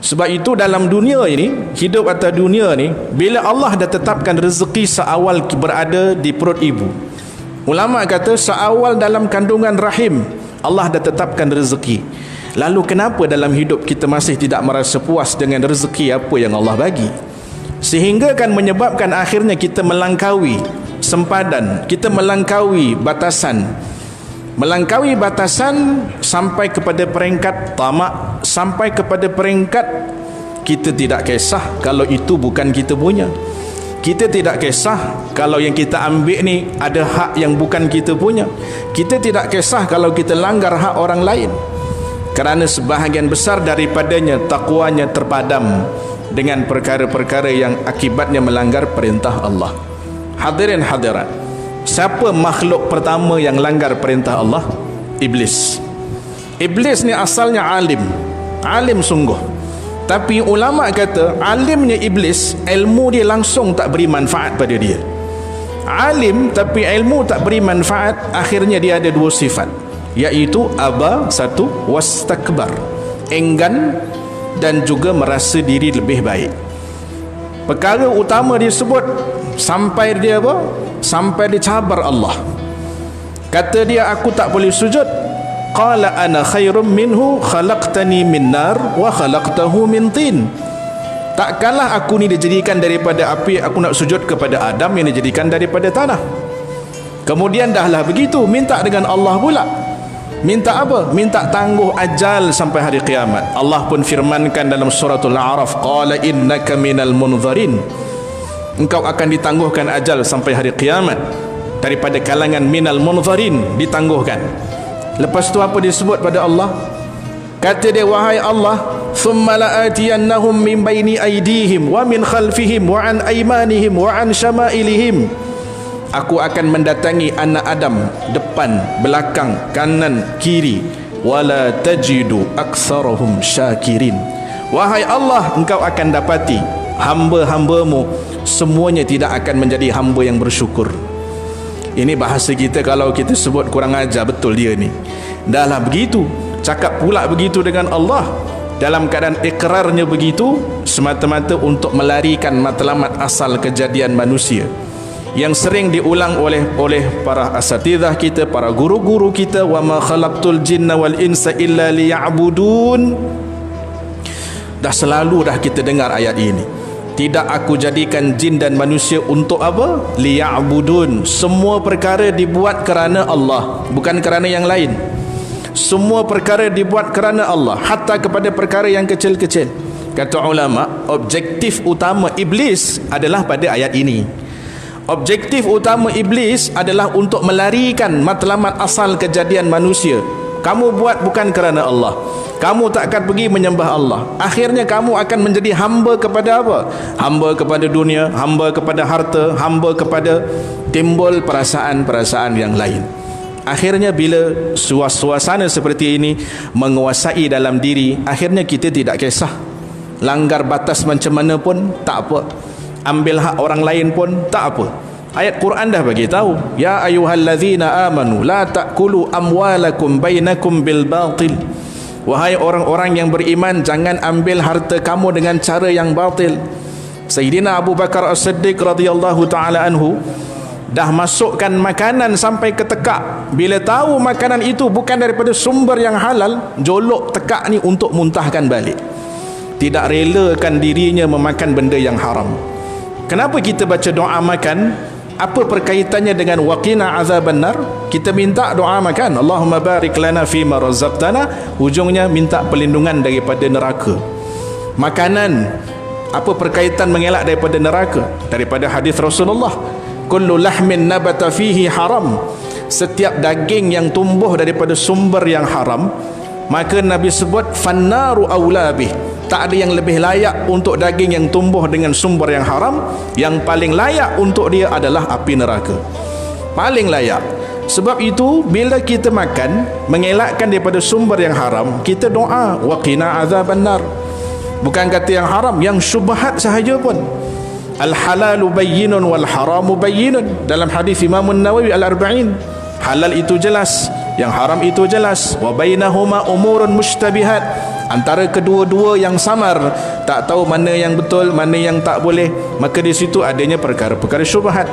Sebab itu dalam dunia ini, hidup atas dunia ni, bila Allah dah tetapkan rezeki seawal berada di perut ibu, ulama kata seawal dalam kandungan rahim Allah dah tetapkan rezeki. Lalu kenapa dalam hidup kita masih tidak merasa puas dengan rezeki apa yang Allah bagi? Sehingga kan menyebabkan akhirnya kita melangkaui sempadan, kita melangkaui batasan sampai kepada peringkat tamak, sampai kepada peringkat kita tidak kisah kalau itu bukan kita punya. Kita tidak kisah kalau yang kita ambil ni ada hak yang bukan kita punya. Kita tidak kisah kalau kita langgar hak orang lain, kerana sebahagian besar daripadanya takwanya terpadam dengan perkara-perkara yang akibatnya melanggar perintah Allah. Hadirin hadirat, siapa makhluk pertama yang langgar perintah Allah? Iblis. Iblis ni asalnya alim sungguh. Tapi ulama kata alimnya iblis, ilmu dia langsung tak beri manfaat pada dia. Alim tapi ilmu tak beri manfaat, akhirnya dia ada dua sifat, iaitu aba, satu, wastakbar, enggan dan juga merasa diri lebih baik. Perkara utama disebut sampai dia apa? Sampai dicabar Allah. Kata dia, aku tak boleh sujud. Qala ana khairum minhu khalaqtani min nar wa khalaqtahu min tin. Takkanlah aku ni dijadikan daripada api, aku nak sujud kepada Adam yang dijadikan daripada tanah. Kemudian dahlah begitu, minta dengan Allah pula. Minta apa? Minta tangguh ajal sampai hari kiamat. Allah pun firmankan dalam suratul A'raf, qala innaka minal munzarin, engkau akan ditangguhkan ajal sampai hari kiamat, daripada kalangan minal munzarin, ditangguhkan. Lepas tu apa disebut pada Allah? Kata dia, wahai Allah, thumma la'atiyannahum min baini aydihim wa min khalfihim wa an aymanihim wa an syama'ilihim. Aku akan mendatangi anak Adam depan, belakang, kanan, kiri. Wala tajidu aktsarahum syakirin. Wahai Allah, engkau akan dapati hamba-hambamu semuanya tidak akan menjadi hamba yang bersyukur. Ini bahasa kita kalau kita sebut kurang ajar betul dia ni. Dahlah begitu, cakap pula begitu dengan Allah, dalam keadaan ikrarnya begitu semata-mata untuk melarikan matlamat asal kejadian manusia yang sering diulang oleh para asatidzah kita, para guru-guru kita, wa ma khalaqtul jinna wal insa illa liya'budun. Dah selalu dah kita dengar ayat ini. Tidak aku jadikan jin dan manusia untuk apa? Liya'budun. Semua perkara dibuat kerana Allah, bukan kerana yang lain. Semua perkara dibuat kerana Allah, hatta kepada perkara yang kecil-kecil. Kata ulama, objektif utama iblis adalah pada ayat ini. Objektif utama iblis adalah untuk melarikan matlamat asal kejadian manusia. Kamu buat bukan kerana Allah, kamu tak akan pergi menyembah Allah. Akhirnya kamu akan menjadi hamba kepada apa? Hamba kepada dunia, hamba kepada harta, hamba kepada timbul perasaan-perasaan yang lain. Akhirnya bila suasana seperti ini menguasai dalam diri, akhirnya kita tidak kisah langgar batas macam mana pun tak apa, ambil hak orang lain pun tak apa. Ayat Quran dah bagi tahu, ya ayyuhallazina amanu la ta'kulu amwalakum bainakum bil batil. Wahai orang-orang yang beriman, jangan ambil harta kamu dengan cara yang batil. Sayyidina Abu Bakar As-Siddiq radhiyallahu taala anhu dah masukkan makanan sampai ke tekak. Bila tahu makanan itu bukan daripada sumber yang halal, jolok tekak ni untuk muntahkan balik. Tidak relakan dirinya memakan benda yang haram. Kenapa kita baca doa makan? Apa perkaitannya dengan waqina azaban nar? Kita minta doa makan, Allahumma barik lana fima razaqtana, ujungnya minta perlindungan daripada neraka. Makanan, apa perkaitan mengelak daripada neraka? Daripada hadis Rasulullah, kullu lahmin nabata fihi haram. Setiap daging yang tumbuh daripada sumber yang haram, maka Nabi sebut fannaru aula bih. Tak ada yang lebih layak untuk daging yang tumbuh dengan sumber yang haram. Yang paling layak untuk dia adalah api neraka. Paling layak. Sebab itu bila kita makan mengelakkan daripada sumber yang haram, kita doa waqina azaban nar. Bukan kata yang haram, yang syubhat sahaja pun. Al halalu bayyinun wal haramu bayyinun. Dalam hadis Imam Nawawi Al-Arba'in, halal itu jelas, yang haram itu jelas. Wa bainahuma umurun mushtabihat. antara kedua-dua yang samar, tak tahu mana yang betul, mana yang tak boleh, maka di situ adanya perkara-perkara syubhat.